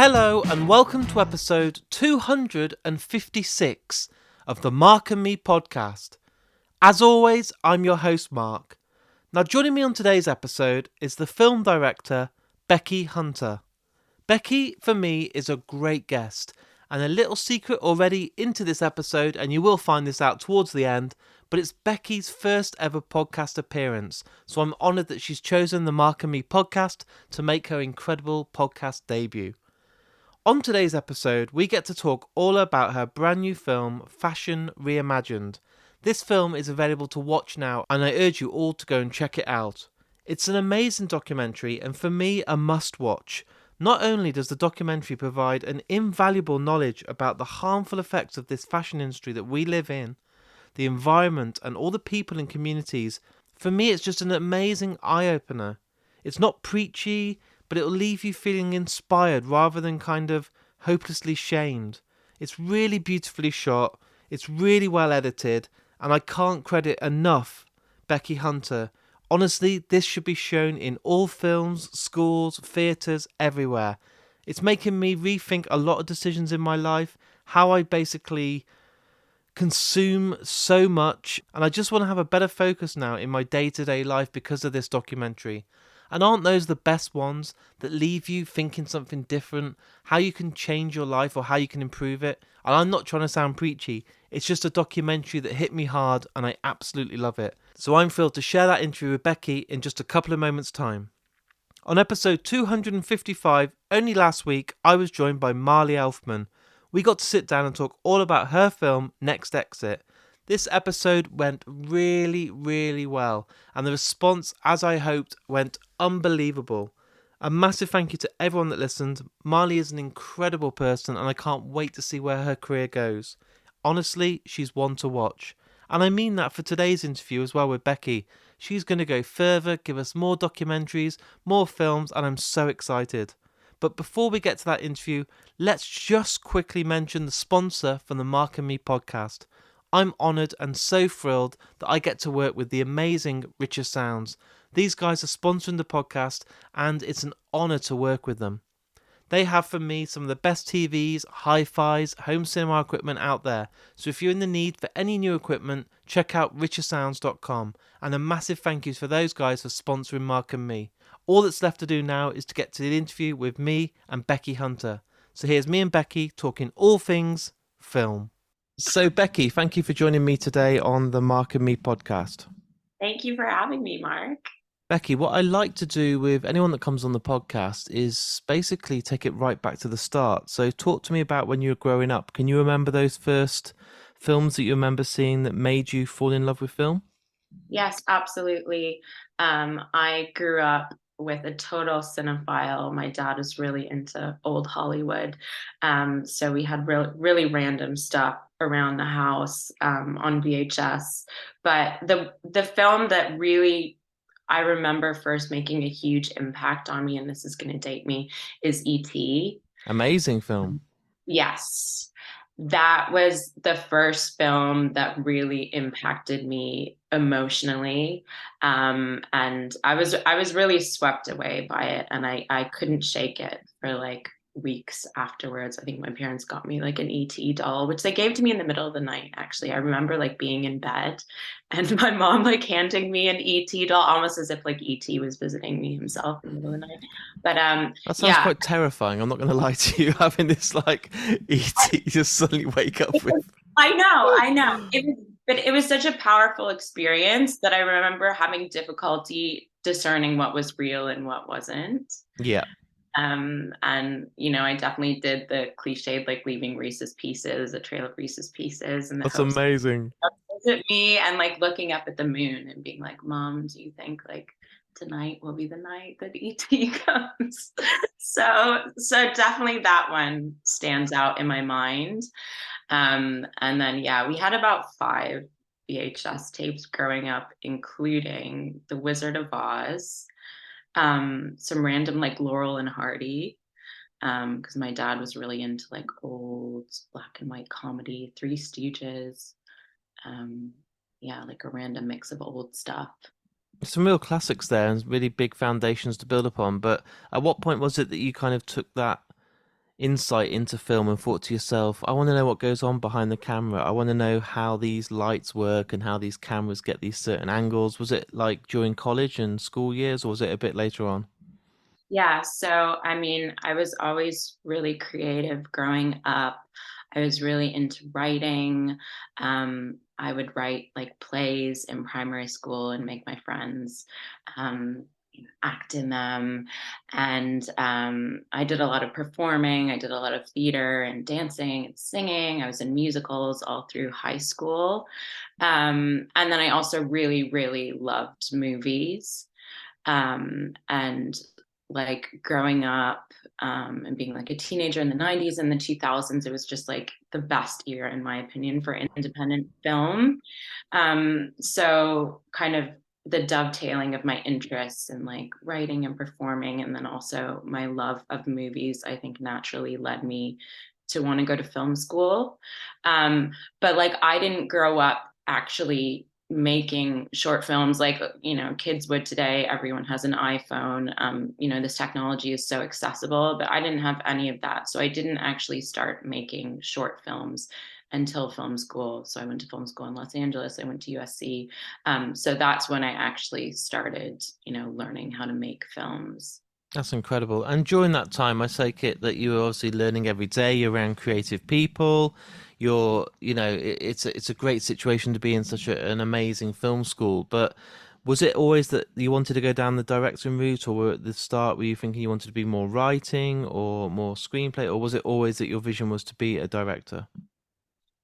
Hello and welcome to episode 256 of the Mark and Me podcast. As always, I'm your host Mark. Now joining me on today's episode is the film director Becky Hutner. Becky, for me, is a great guest, and a little secret already into this episode, and you will find this out towards the end, but it's Becky's first ever podcast appearance, so I'm honoured that she's chosen the Mark and Me podcast to make her incredible podcast debut. On today's episode, we get to talk all about her brand new film, Fashion Reimagined. This film is available to watch now, and I urge you all to go and check it out. It's an amazing documentary, and for me, a must-watch. Not only does the documentary provide an invaluable knowledge about the harmful effects of this fashion industry that we live in, the environment, and all the people and communities, for me, it's just an amazing eye-opener. It's not preachy, but it'll leave you feeling inspired rather than kind of hopelessly shamed. It's really beautifully shot, it's really well edited, and I can't credit enough Becky Hutner. Honestly, this should be shown in all films, schools, theatres, everywhere. It's making me rethink a lot of decisions in my life, how I basically consume so much, and I just want to have a better focus now in my day-to-day life because of this documentary. And aren't those the best ones that leave you thinking something different, how you can change your life or how you can improve it? And I'm not trying to sound preachy, it's just a documentary that hit me hard and I absolutely love it. So I'm thrilled to share that interview with Becky in just a couple of moments' time. On episode 255, only last week, I was joined by Marley Elfman. We got to sit down and talk all about her film, Next Exit. This episode went really, really well, and the response, as I hoped, went unbelievable. A massive thank you to everyone that listened. Marley is an incredible person, and I can't wait to see where her career goes. Honestly, she's one to watch. And I mean that for today's interview as well with Becky. She's going to go further, give us more documentaries, more films, and I'm so excited. But before we get to that interview, let's just quickly mention the sponsor from the Mark and Me podcast. I'm honoured and so thrilled that I get to work with the amazing Richer Sounds. These guys are sponsoring the podcast and it's an honour to work with them. They have for me some of the best TVs, hi-fis, home cinema equipment out there. So if you're in the need for any new equipment, check out richersounds.com. And a massive thank you for those guys for sponsoring Mark and Me. All that's left to do now is to get to the interview with me and Becky Hutner. So here's me and Becky talking all things film. So, Becky, thank you for joining me today on the Mark and Me podcast. Thank you for having me, Mark. Becky, what I like to do with anyone that comes on the podcast is basically take it right back to the start. So talk to me about when you were growing up. Can you remember those first films that you remember seeing that made you fall in love with film? Yes, absolutely. I grew up with a total cinephile. My dad was really into old Hollywood. So we had really random stuff around the house on VHS. But the film that really I remember first making a huge impact on me, and this is going to date me, is E.T. Amazing film. Yes. That was the first film that really impacted me emotionally. And I was really swept away by it, and I couldn't shake it for like weeks afterwards. I think my parents got me like an ET doll, which they gave to me in the middle of the night. Actually, I remember like being in bed and my mom like handing me an ET doll, almost as if like ET was visiting me himself in the middle of the night. But that sounds quite terrifying. I'm not going to lie to you, having this like ET just suddenly wake up with. I know. It was such a powerful experience that I remember having difficulty discerning what was real and what wasn't. Yeah. And I definitely did the cliched like leaving Reese's Pieces, a trail of Reese's Pieces, and that's amazing. Visit me and like looking up at the moon and being like, Mom, do you think like tonight will be the night that ET comes? so definitely that one stands out in my mind. And then we had about 5 VHS tapes growing up, including The Wizard of Oz, some random like Laurel and Hardy, because my dad was really into like old black and white comedy, Three Stooges, like a random mix of old stuff. Some real classics there and really big foundations to build upon. But at what point was it that you kind of took that insight into film and thought to yourself, I want to know what goes on behind the camera. I want to know how these lights work and how these cameras get these certain angles. Was it like during college and school years, or was it a bit later on? Yeah, so I mean, I was always really creative growing up. I was really into writing. I would write like plays in primary school and make my friends act in them. And I did a lot of performing. I did a lot of theater and dancing and singing. I was in musicals all through high school. And then I also really, really loved movies. And like growing up and being like a teenager in the 90s and the 2000s, it was just like the best era, in my opinion, for independent film. So kind of the dovetailing of my interests in like writing and performing, and then also my love of movies, I think naturally led me to want to go to film school. But like I didn't grow up actually making short films like kids would today. Everyone has an iPhone. This technology is so accessible, but I didn't have any of that, so I didn't actually start making short films until film school. So I went to film school in Los Angeles. I went to USC. So that's when I actually started learning how to make films. That's incredible. And during that time, I take it that you were obviously learning every day. You're around creative people. It's a great situation to be in such an amazing film school. But was it always that you wanted to go down the directing route, or at the start were you thinking you wanted to be more writing or more screenplay, or was it always that your vision was to be a director?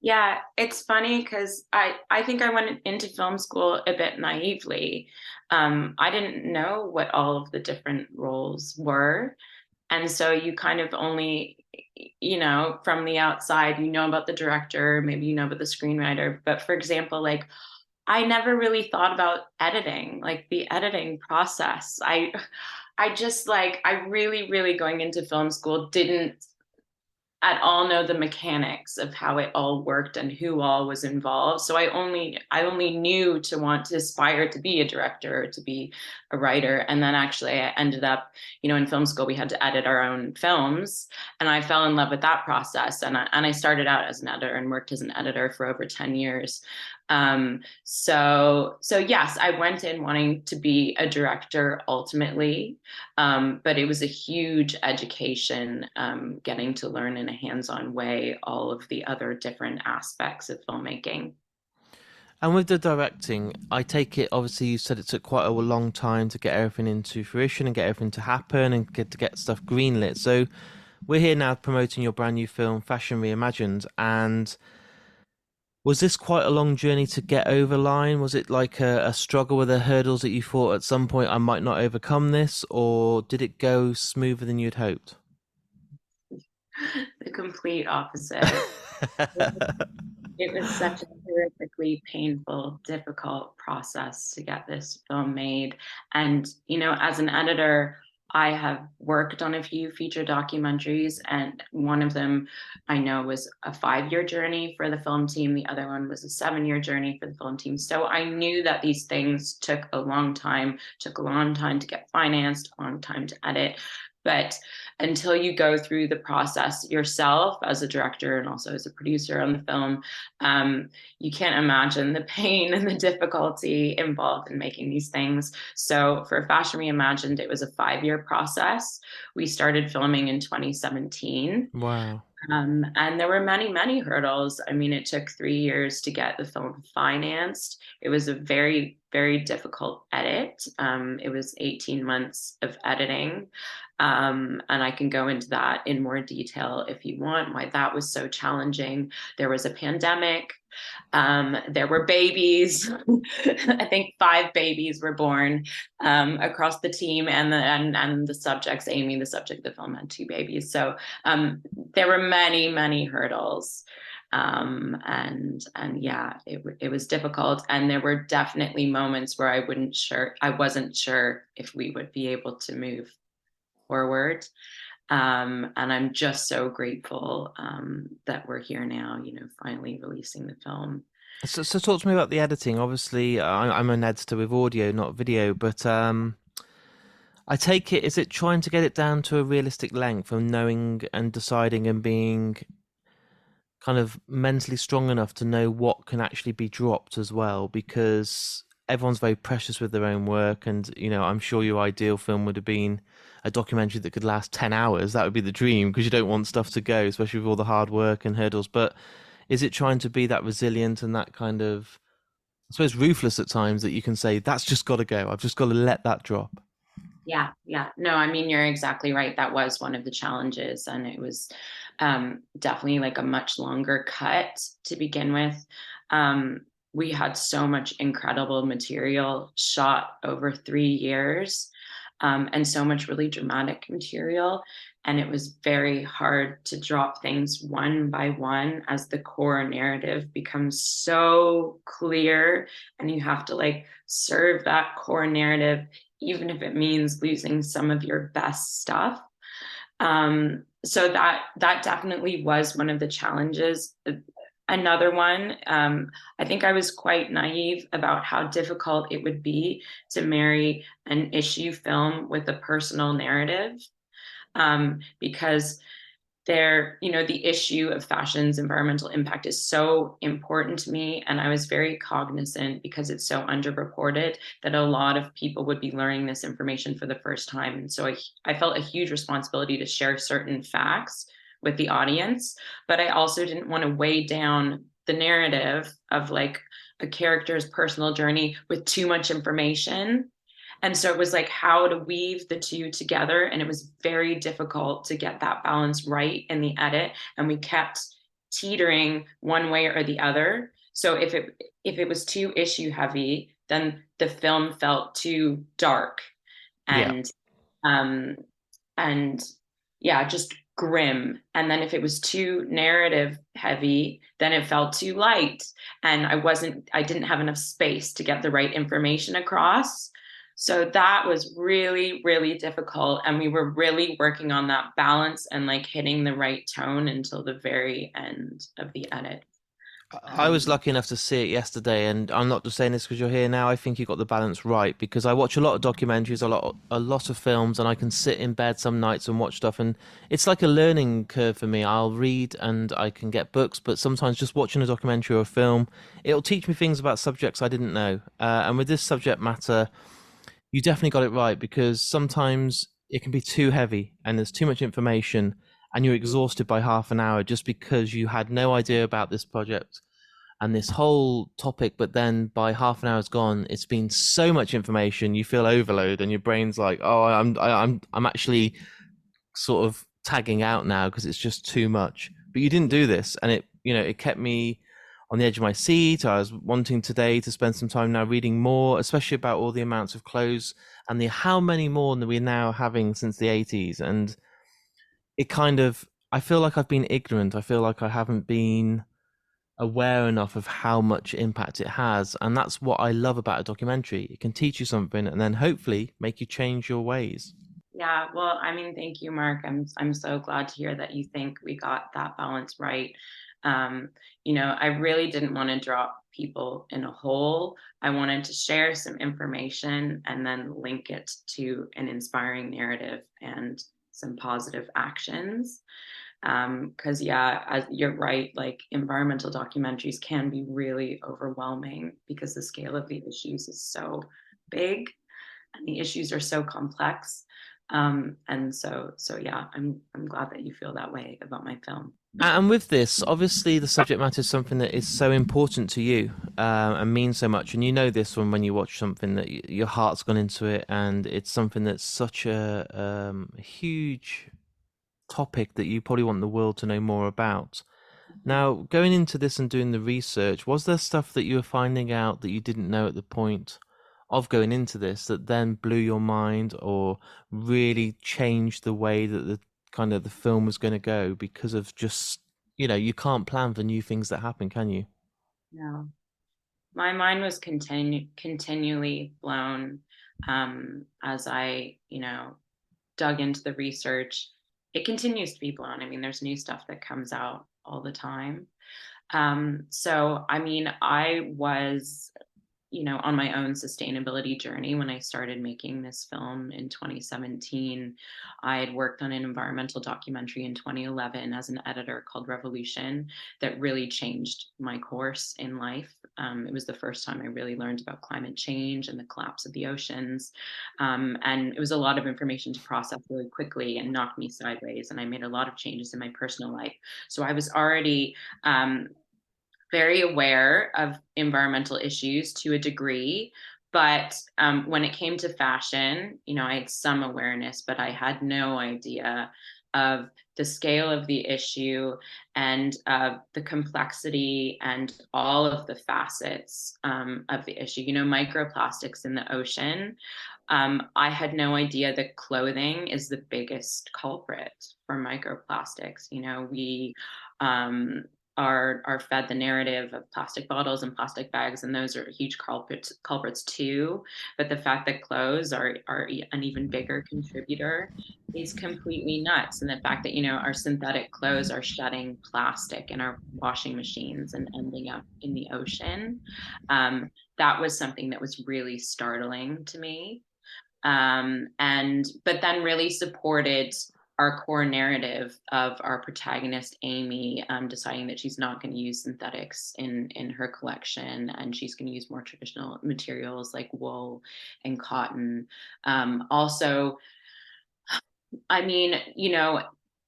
Yeah, it's funny because I think I went into film school a bit naively. I didn't know what all of the different roles were. And so you kind of only, from the outside, about the director, maybe about the screenwriter. But for example, like I never really thought about editing, like the editing process. I just like, I really, really going into film school didn't at all know the mechanics of how it all worked and who all was involved. So I only knew to want to aspire to be a director or to be a writer. And then actually I ended up, in film school we had to edit our own films, and I fell in love with that process. And I started out as an editor and worked as an editor for over 10 years. So yes, I went in wanting to be a director ultimately, but it was a huge education, getting to learn in a hands-on way all of the other different aspects of filmmaking. And with the directing, I take it, obviously, you said it took quite a long time to get everything into fruition and get everything to happen and get stuff greenlit. So we're here now promoting your brand new film, Fashion Reimagined. And was this quite a long journey to get over line? Was it like a struggle with the hurdles that you thought at some point I might not overcome this, or did it go smoother than you'd hoped? The complete opposite. It was such a horrifically painful, difficult process to get this film made. And, as an editor, I have worked on a few feature documentaries, and one of them I know was a 5-year journey for the film team. The other one was a 7-year journey for the film team. So I knew that these things took a long time, to get financed, a long time to edit. But until you go through the process yourself as a director and also as a producer on the film, you can't imagine the pain and the difficulty involved in making these things. So for Fashion Reimagined, it was a 5-year process. We started filming in 2017. Wow. And there were many, many hurdles. I mean, it took 3 years to get the film financed. It was a very, very difficult edit. It was 18 months of editing. And I can go into that in more detail if you want, why that was so challenging. There was a pandemic. There were babies. I think 5 babies were born across the team, and the subjects. Amy, the subject of the film, had 2 babies. So there were many, many hurdles. And yeah, it was difficult, and there were definitely moments where I wasn't sure if we would be able to move forward. And I'm just so grateful that we're here now, finally releasing the film. So talk to me about the editing. Obviously, I'm an editor with audio, not video, but I take it, is it trying to get it down to a realistic length of knowing and deciding and being kind of mentally strong enough to know what can actually be dropped as well? Because everyone's very precious with their own work, and I'm sure your ideal film would have been a documentary that could last 10 hours. That would be the dream, because you don't want stuff to go, especially with all the hard work and hurdles. But is it trying to be that resilient and that kind of, I suppose, ruthless at times, that you can say that's just got to go, I've just got to let that drop? Yeah, yeah. No, I mean, you're exactly right. That was one of the challenges, and it was definitely like a much longer cut to begin with. Um, we had so much incredible material shot over 3 years, and so much really dramatic material. And it was very hard to drop things one by one as the core narrative becomes so clear, and you have to like serve that core narrative even if it means losing some of your best stuff. So that definitely was one of the challenges. Another one, I think I was quite naive about how difficult it would be to marry an issue film with a personal narrative, because the issue of fashion's environmental impact is so important to me. And I was very cognizant, because it's so underreported, that a lot of people would be learning this information for the first time. And so I felt a huge responsibility to share certain facts with the audience, but I also didn't want to weigh down the narrative of like a character's personal journey with too much information. And so it was like how to weave the two together. And it was very difficult to get that balance right in the edit. And we kept teetering one way or the other. So if it was too issue heavy, then the film felt too dark Yeah. and um and yeah, just grim. And then if it was too narrative heavy, then it felt too light. And I didn't have enough space to get the right information across. So that was really, really difficult. And we were really working on that balance and like hitting the right tone until the very end of the edit. I was lucky enough to see it yesterday, and I'm not just saying this because you're here now. I think you got the balance right, because I watch a lot of documentaries, a lot of films, and I can sit in bed some nights and watch stuff, and it's like a learning curve for me. I'll read and I can get books, but sometimes just watching a documentary or a film, it'll teach me things about subjects I didn't know. And with this subject matter, you definitely got it right, because sometimes it can be too heavy and there's too much information, and you're exhausted by half an hour just because you had no idea about this project and this whole topic. But then by half an hour's gone, it's been so much information, you feel overload, and your brain's like, oh, I'm actually sort of tagging out now because it's just too much. But you didn't do this, and it kept me on the edge of my seat. I was wanting today to spend some time now reading more, especially about all the amounts of clothes and the how many more that we're now having since the 80s. And it kind of, I feel like I've been ignorant. I feel like I haven't been aware enough of how much impact it has. And that's what I love about a documentary. It can teach you something and then hopefully make you change your ways. Yeah, well, I mean, thank you, Mark. I'm so glad to hear that you think we got that balance right. Um, I really didn't want to drop people in a hole. I wanted to share some information and then link it to an inspiring narrative and some positive actions. Because yeah, as you're right, like environmental documentaries can be really overwhelming because the scale of the issues is so big and the issues are so complex. And so yeah, I'm glad that you feel that way about my film. And with this, obviously, the subject matter is something that is so important to you, and means so much. And you know this when you watch something that your heart's gone into it, and it's something that's such a huge topic that you probably want the world to know more about. Now, going into this and doing the research, was there stuff that you were finding out that you didn't know at the point of going into this that then blew your mind or really changed the way that the kind of the film was going to go, because of just, you can't plan for new things that happen, can you? No, my mind was continually blown as I, dug into the research. It continues to be blown. I mean, there's new stuff that comes out all the time. So, I mean, I was on my own sustainability journey. When I started making this film in 2017, I had worked on an environmental documentary in 2011 as an editor called Revolution that really changed my course in life. It was the first time I really learned about climate change and the collapse of the oceans. And it was a lot of information to process really quickly and knocked me sideways. And I made a lot of changes in my personal life. So I was already very aware of environmental issues to a degree. But when it came to fashion, I had some awareness, but I had no idea of the scale of the issue and the complexity and all of the facets of the issue. Microplastics in the ocean. I had no idea that clothing is the biggest culprit for microplastics. We are fed the narrative of plastic bottles and plastic bags, and those are huge culprits too. But the fact that clothes are an even bigger contributor is completely nuts. And the fact that our synthetic clothes are shedding plastic in our washing machines and ending up in the ocean, that was something that was really startling to me. But then really supported our core narrative of our protagonist Amy deciding that she's not going to use synthetics in her collection, and she's going to use more traditional materials like wool and cotton. Also, I mean,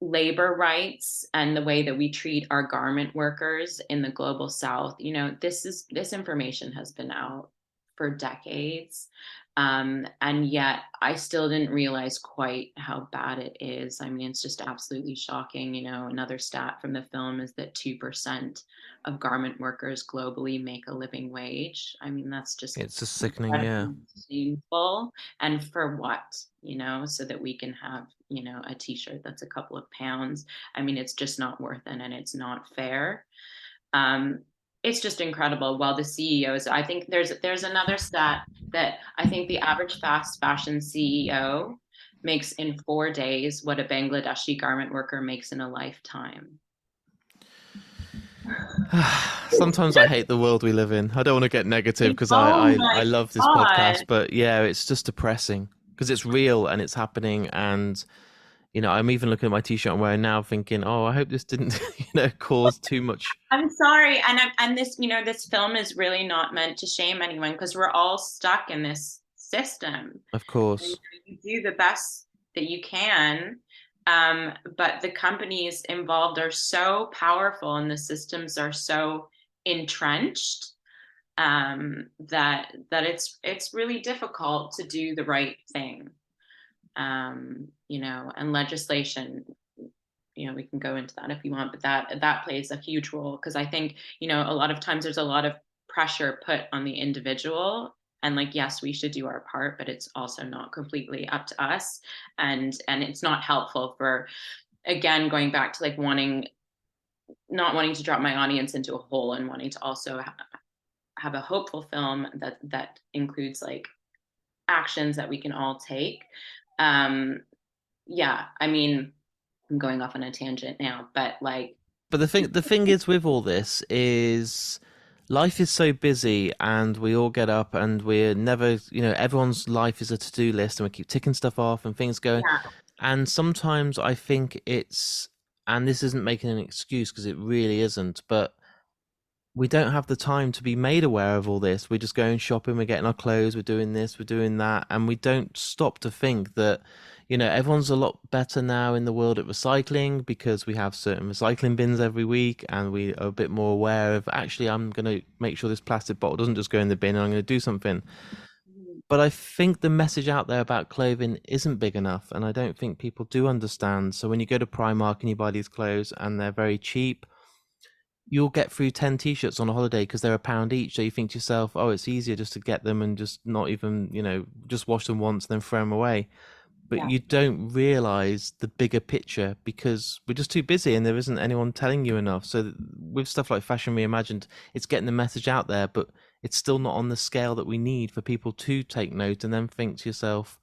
labor rights and the way that we treat our garment workers in the global South. This information has been out for decades. And yet I still didn't realize quite how bad it is. I mean, it's just absolutely shocking. Another stat from the film is that 2% of garment workers globally make a living wage. I mean, that's just It's just sickening, yeah. painful. And for what? So that we can have, a t-shirt that's a couple of pounds. I mean, it's just not worth it, and it's not fair. It's just incredible. While the CEOs, I think there's another stat that I think the average fast fashion CEO makes in 4 days what a Bangladeshi garment worker makes in a lifetime. Sometimes I hate the world we live in. I don't want to get negative because Oh I my love this God. podcast, but yeah, it's just depressing because it's real and it's happening. And I'm even looking at my t-shirt I'm wearing now, thinking, oh, I hope this didn't cause too much. I'm sorry. And this, this film is really not meant to shame anyone, because we're all stuck in this system. Of And course. you do the best that you can. But the companies involved are so powerful and the systems are so entrenched, that it's really difficult to do the right thing. And legislation, we can go into that if you want, but that plays a huge role, because I think, a lot of times there's a lot of pressure put on the individual, and like, yes, we should do our part, but it's also not completely up to us. And it's not helpful for, again, going back to like not wanting to drop my audience into a hole, and wanting to also have a hopeful film that includes like actions that we can all take. Yeah, I mean, I'm going off on a tangent now, but like, But the thing is with all this is life is so busy and we all get up and we're never, everyone's life is a to-do list and we keep ticking stuff off and things going. yeah, And sometimes I think and this isn't making an excuse because it really isn't, but we don't have the time to be made aware of all this. We're just going shopping, we're getting our clothes, we're doing this, we're doing that, and we don't stop to think that, everyone's a lot better now in the world at recycling because we have certain recycling bins every week and we are a bit more aware of actually I'm going to make sure this plastic bottle doesn't just go in the bin and I'm going to do something. But I think the message out there about clothing isn't big enough, and I don't think people do understand. So when you go to Primark and you buy these clothes and they're very cheap, you'll get through 10 t-shirts on a holiday because they're £1 each. So you think to yourself, oh, it's easier just to get them and just not even, just wash them once and then throw them away. But yeah, you don't realize the bigger picture because we're just too busy and there isn't anyone telling you enough. So with stuff like Fashion Reimagined, it's getting the message out there, but it's still not on the scale that we need for people to take note and then think to yourself,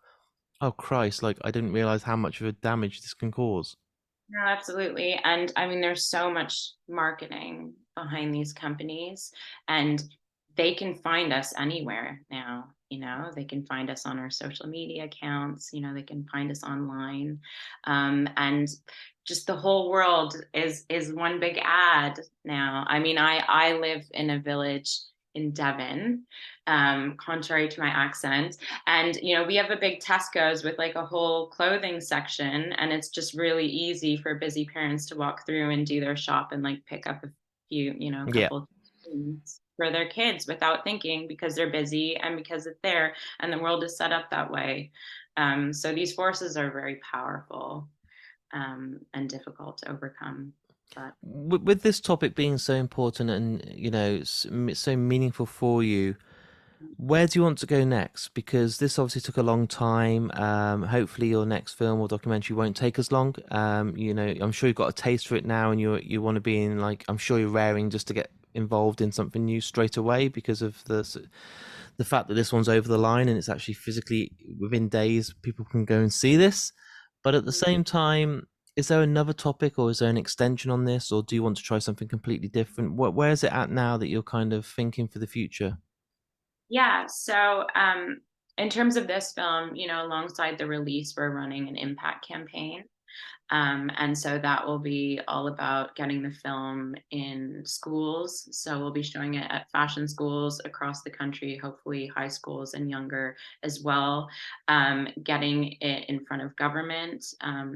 oh Christ, like I didn't realize how much of a damage this can cause. no, absolutely. And I mean, there's so much marketing behind these companies, and they can find us anywhere now. They can find us on our social media accounts. They can find us online, and just the whole world is one big ad now. I mean, I live in a village in Devon, contrary to my accent. And, we have a big Tesco's with like a whole clothing section. And it's just really easy for busy parents to walk through and do their shop and like pick up a few, a Yeah. couple things for their kids without thinking, because they're busy and because it's there and the world is set up that way. So these forces are very powerful, and difficult to overcome. But With this topic being so important and so meaningful for you, where do you want to go next? Because this obviously took a long time. Hopefully your next film or documentary won't take as long. I'm sure you've got a taste for it now, and you want to be in, like, I'm sure you're raring just to get involved in something new straight away because of the fact that this one's over the line and it's actually physically within days people can go and see this. But at the same time, is there another topic, or is there an extension on this, or do you want to try something completely different? Where is it at now that you're kind of thinking for the future? yeah, so in terms of this film, alongside the release, we're running an impact campaign. And so that will be all about getting the film in schools. So we'll be showing it at fashion schools across the country, hopefully high schools and younger as well. Getting it in front of government.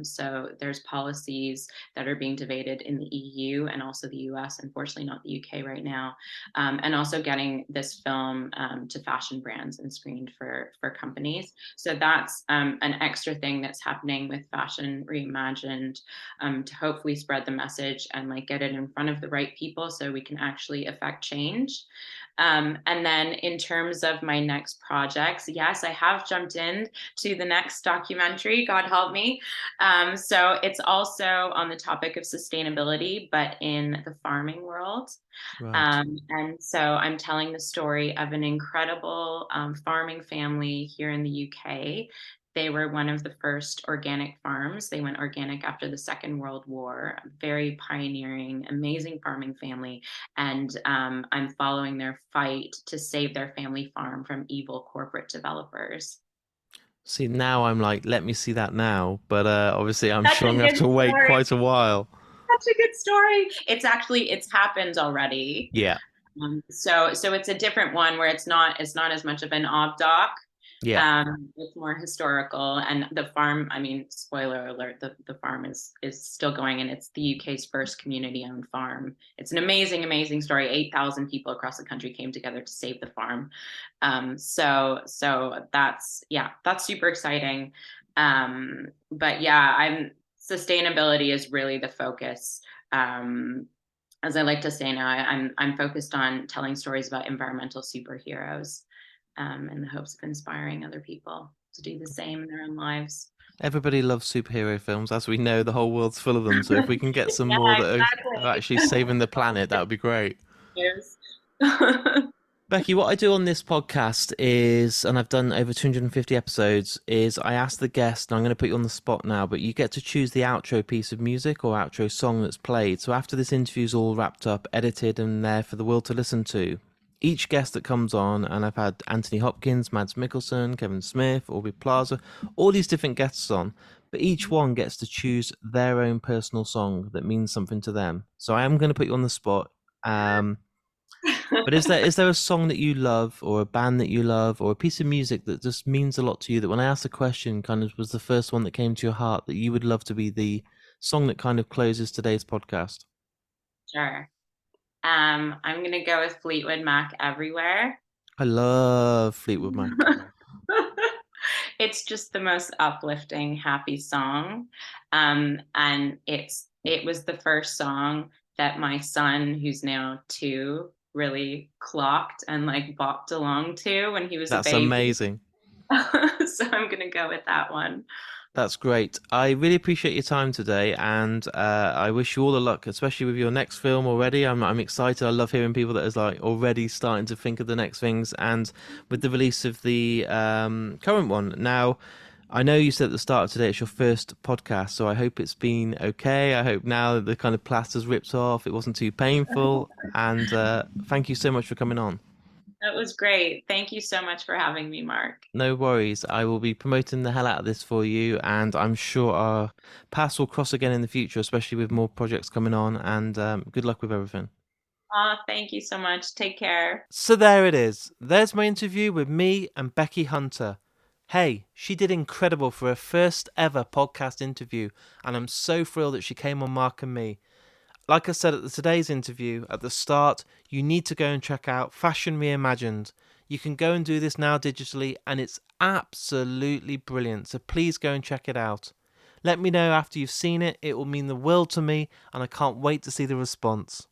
So there's policies that are being debated in the EU and also the US, unfortunately not the UK right now. And also getting this film to fashion brands and screened for companies. So that's an extra thing that's happening with Fashion Reimagined, to hopefully spread the message and like get it in front of the right people so we can actually affect change. And then in terms of my next projects, yes, I have jumped in to the next documentary, God help me. So it's also on the topic of sustainability, but in the farming world. Right. And so I'm telling the story of an incredible farming family here in the UK. They were one of the first organic farms. They went organic after the Second World War. Very pioneering, amazing farming family. And I'm following their fight to save their family farm from evil corporate developers. See, now I'm like, let me see that now. But obviously, I'm That's sure a I'm gonna have good to wait story. quite a while. Such a good story. It's happened already. Yeah, So it's a different one where it's not as much of an ob doc. yeah. It's more historical, and the farm. I mean, spoiler alert: the farm is still going, and it's the UK's first community-owned farm. It's an amazing, amazing story. 8,000 people across the country came together to save the farm. So that's super exciting. But yeah, sustainability is really the focus. As I like to say now, I'm focused on telling stories about environmental superheroes, in the hopes of inspiring other people to do the same in their own lives. Everybody loves superhero films, as we know. The whole world's full of them. So if we can get some Yeah, more that are exactly. actually saving the planet, that would be great. Yes. Becky, what I do on this podcast is, and I've done over 250 episodes, is I ask the guest, and I'm going to put you on the spot now, but you get to choose the outro piece of music or outro song that's played. So after this interview's all wrapped up, edited, and there for the world to listen to, each guest that comes on, and I've had Anthony Hopkins, Mads Mikkelsen, Kevin Smith, Aubrey Plaza, all these different guests on, but each one gets to choose their own personal song that means something to them. So I am going to put you on the spot. But is there a song that you love, or a band that you love, or a piece of music that just means a lot to you, that when I asked the question kind of was the first one that came to your heart, that you would love to be the song that kind of closes today's podcast? Sure. I'm gonna go with Fleetwood Mac Everywhere. I love Fleetwood Mac. It's just the most uplifting, happy song. And it was the first song that my son, who's now 2, really clocked and like bopped along to when he was a That's baby. amazing. So I'm gonna go with that one. That's great. I really appreciate your time today, and I wish you all the luck, especially with your next film already. I'm excited. I love hearing people that is like already starting to think of the next things, and with the release of the current one. Now, I know you said at the start of today it's your first podcast, so I hope it's been okay. I hope now that the kind of plaster's ripped off, it wasn't too painful, and thank you so much for coming on. That was great. Thank you so much for having me, Mark. No worries. I will be promoting the hell out of this for you, and I'm sure our paths will cross again in the future, especially with more projects coming on. And good luck with everything. Thank you so much. Take care. So there it is. There's my interview with me and Becky Hutner. Hey, she did incredible for her first ever podcast interview, and I'm so thrilled that she came on Mark and Me. Like I said at today's interview, at the start, you need to go and check out Fashion Reimagined. You can go and do this now digitally, and it's absolutely brilliant, so please go and check it out. Let me know after you've seen it, it will mean the world to me, and I can't wait to see the response.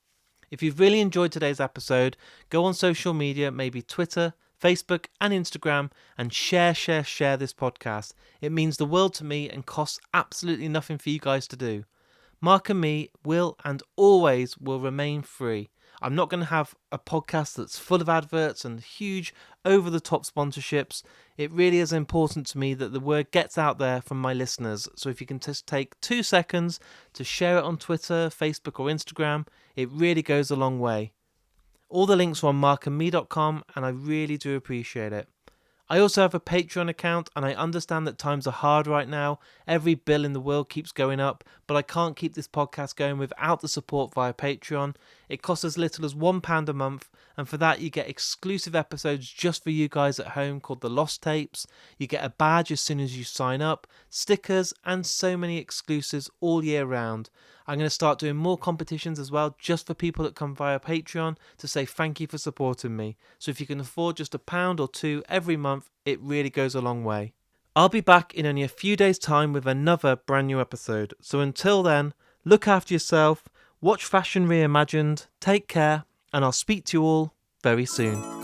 If you've really enjoyed today's episode, go on social media, maybe Twitter, Facebook, and Instagram, and share this podcast. It means the world to me and costs absolutely nothing for you guys to do. Mark and Me will and always will remain free. I'm not going to have a podcast that's full of adverts and huge over-the-top sponsorships. It really is important to me that the word gets out there from my listeners. So if you can just take 2 seconds to share it on Twitter, Facebook or Instagram, it really goes a long way. All the links are on markandme.com and I really do appreciate it. I also have a Patreon account, and I understand that times are hard right now. Every bill in the world keeps going up, but I can't keep this podcast going without the support via Patreon. It costs as little as £1 a month, and for that you get exclusive episodes just for you guys at home called The Lost Tapes. You get a badge as soon as you sign up, stickers, and so many exclusives all year round. I'm going to start doing more competitions as well, just for people that come via Patreon to say thank you for supporting me. So if you can afford just £1 or £2 every month, it really goes a long way. I'll be back in only a few days' time with another brand new episode. So until then, look after yourself, watch Fashion Reimagined, take care, and I'll speak to you all very soon.